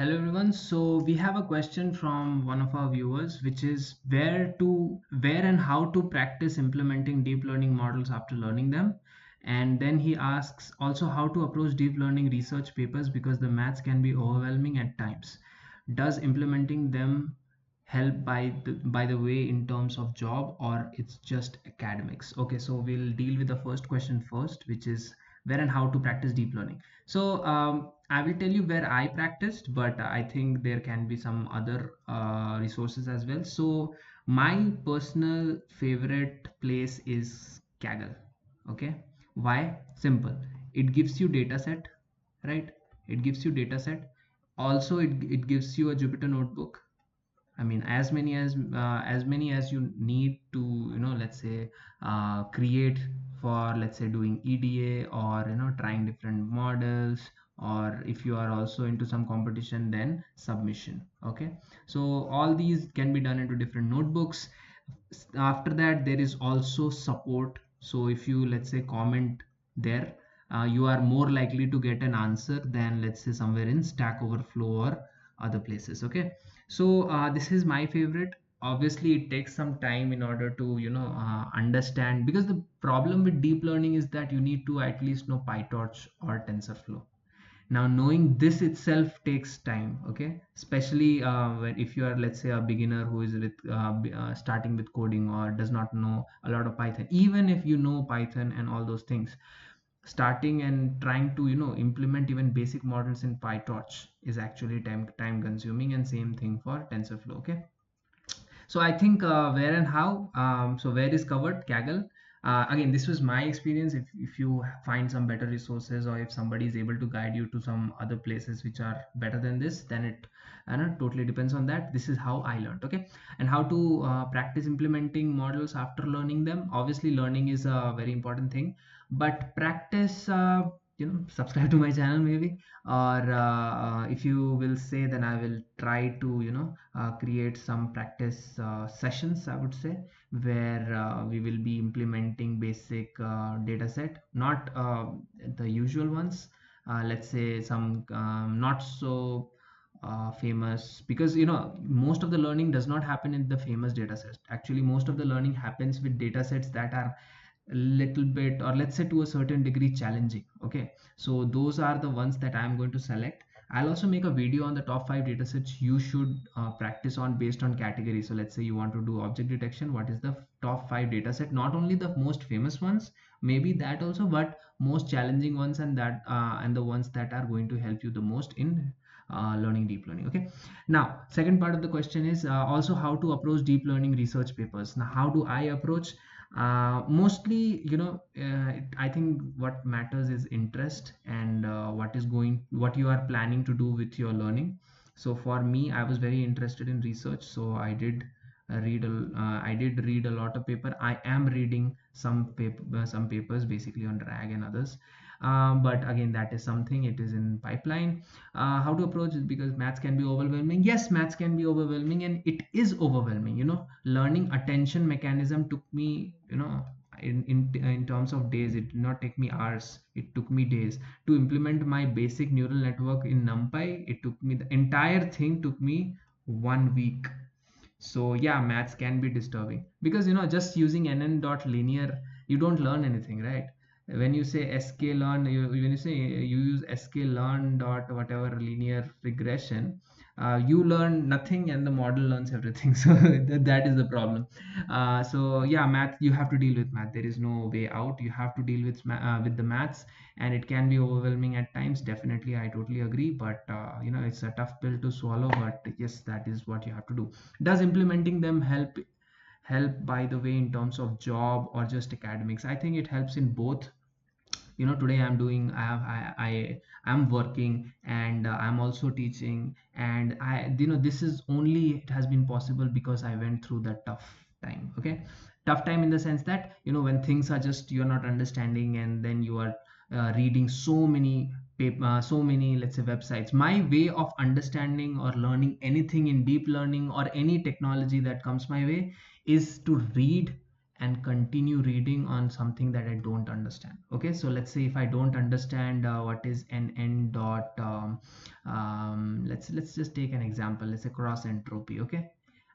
Hello everyone. So we have a question from one of our viewers, which is where and how to practice implementing deep learning models after learning them. And then he asks also how to approach deep learning research papers because the maths can be overwhelming at times. Does implementing them help by the way in terms of job, or it's just academics? Okay, so we'll deal with the first question first, which is where and how to practice deep learning. So I will tell you where I practiced, but I think there can be some other resources as well. So my personal favorite place is Kaggle. Okay, why? Simple. It gives you data set, right? It gives you data set. Also, it gives you a Jupyter notebook. I mean, as many as you need to, let's say, create for, let's say, doing EDA, or trying different models, or if you are also into some competition, then submission. Okay, so all these can be done into different notebooks. After that, there is also support. So if you, let's say, comment there, you are more likely to get an answer than, let's say, somewhere in Stack Overflow or other places. Okay, so this is my favorite. Obviously it takes some time in order to understand, because the problem with deep learning is that you need to at least know PyTorch or TensorFlow. Now knowing this itself takes time. Okay, especially if you are, let's say, a beginner who is starting with coding or does not know a lot of Python. Even if you know Python and all those things, starting and trying to implement even basic models in PyTorch is actually time consuming, and same thing for TensorFlow. Okay, so I think where and how. So where is covered? Kaggle. Again, this was my experience. If you find some better resources, or if somebody is able to guide you to some other places which are better than this, then it totally depends on that. This is how I learned. Okay, and how to practice implementing models after learning them. Obviously, learning is a very important thing, but practice. Subscribe to my channel maybe, or if you will say, then I will try to create some practice sessions, I would say, where we will be implementing basic data set, not the usual ones. Let's say some not so famous, because most of the learning does not happen in the famous data sets. Actually, most of the learning happens with data sets that are a little bit, or let's say to a certain degree, challenging. Okay, so those are the ones that I'm going to select. I'll also make a video on the top 5 datasets you should practice on based on category. So let's say you want to do object detection. What is the top 5 dataset? Not only the most famous ones, maybe that also, but most challenging ones, and the ones that are going to help you the most in learning deep learning. Okay. Now, second part of the question is also how to approach deep learning research papers. Now, how do I approach? Mostly, I think what matters is interest, and what you are planning to do with your learning. So for me, I was very interested in research, so I did read a lot of paper. I am reading some papers basically on RAG and others. But again, that is something, it is in pipeline. How to approach it? Because maths can be overwhelming. Yes, maths can be overwhelming, and it is overwhelming. Learning attention mechanism took me, in terms of days. It did not take me hours, it took me days to implement my basic neural network in NumPy. It took me, the entire thing took me 1 week. So yeah, maths can be disturbing, because just using nn dot linear, you don't learn anything, right? When you say sklearn, when you say you use sklearn dot whatever linear regression, you learn nothing and the model learns everything. So that is the problem. So yeah, math, you have to deal with math. There is no way out. You have to deal with the maths, and it can be overwhelming at times. Definitely, I totally agree. But it's a tough pill to swallow. But yes, that is what you have to do. Does implementing them help, by the way, in terms of job or just academics? I think it helps in both. Today I'm doing, I'm working, and I'm also teaching, and this is only, it has been possible because I went through that tough time. Okay, tough time in the sense that when things are just, you're not understanding, and then you are reading so many so many, let's say, websites. My way of understanding or learning anything in deep learning or any technology that comes my way is to read and continue reading on something that I don't understand. Okay, so let's say if I don't understand what is an n dot let's just take an example. Let's say cross entropy. Okay,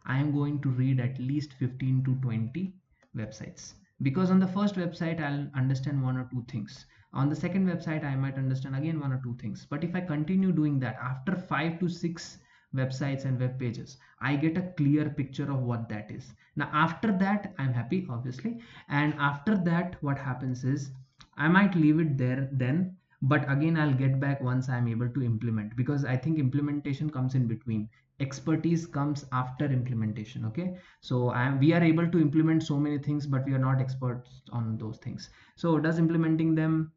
I am going to read at least 15 to 20 websites, because on the first website I'll understand one or two things. On the second website I might understand again one or two things. But if I continue doing that, after 5 to 6 websites and web pages, I get a clear picture of what that is. Now after that I'm happy, obviously, and after that what happens is I might leave it there then, but again I'll get back once I'm able to implement, because I think implementation comes in between. Expertise comes after implementation. Okay, so we are able to implement so many things, but we are not experts on those things. So does implementing them,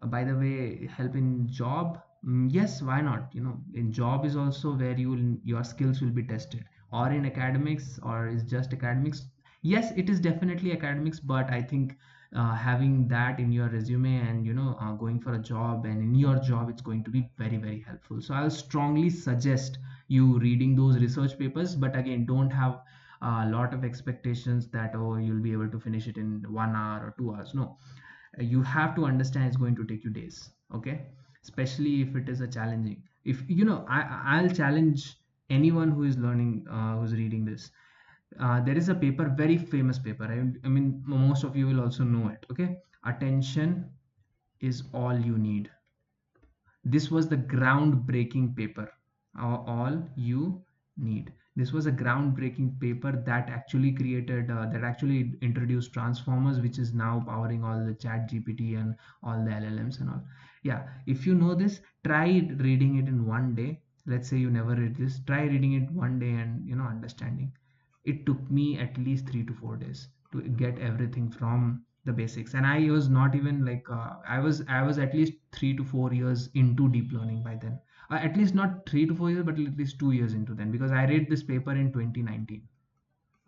by the way, help in job? Yes, why not? In job is also where your skills will be tested. Or in academics, or is just academics? Yes, it is definitely academics, but I think having that in your resume and going for a job, and in your job it's going to be very very helpful. So I'll strongly suggest you reading those research papers, but again, don't have a lot of expectations that, oh, you'll be able to finish it in 1 hour or 2 hours. No, you have to understand it's going to take you days. Okay, especially if it is a challenging, if I'll challenge anyone who is learning, who's reading this. There is a paper, very famous paper. I mean, most of you will also know it. Okay, attention is all you need. This was the groundbreaking paper. All you need. This was a groundbreaking paper that actually that actually introduced transformers, which is now powering all the chat GPT and all the LLMs and all. Yeah, if you know this, try reading it in one day. Let's say you never read this, try reading it one day and understanding. It took me at least 3 to 4 days to get everything from the basics, and I was not even like I was at least 3 to 4 years into deep learning by then. At least not 3 to 4 years, but at least 2 years into then, because I read this paper in 2019.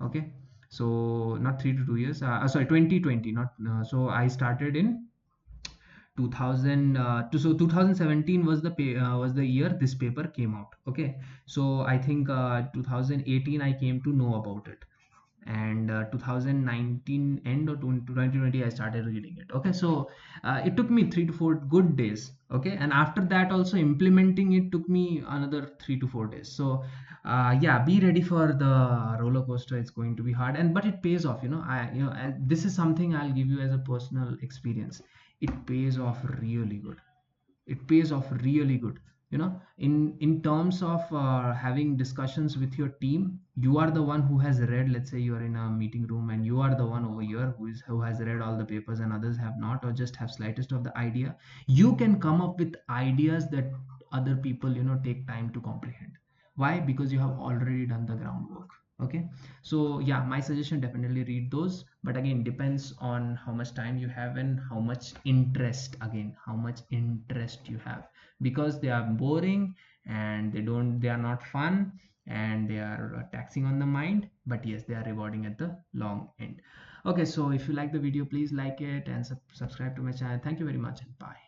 Okay, so not 3 to 2 years, sorry, 2020, not so I started in 2000 so 2017 was the year this paper came out. Okay, so I think 2018 I came to know about it, and 2019 end or 2020 I started reading it. Okay, so it took me 3 to 4 good days. Okay, and after that also implementing it took me another 3 to 4 days. So yeah, be ready for the roller coaster. It's going to be hard, and but it pays off. And this is something I'll give you as a personal experience. It pays off really good. It pays off really good. In terms of having discussions with your team, you are the one who has read. Let's say you are in a meeting room and you are the one over here who has read all the papers and others have not, or just have slightest of the idea. You can come up with ideas that other people take time to comprehend. Why? Because you have already done the groundwork. Okay, so yeah, my suggestion, definitely read those, but again, depends on how much time you have and how much interest, again, how much interest you have, because they are boring and they are not fun, and they are taxing on the mind, but yes, they are rewarding at the long end. Okay, so if you like the video, please like it and subscribe to my channel. Thank you very much, and bye.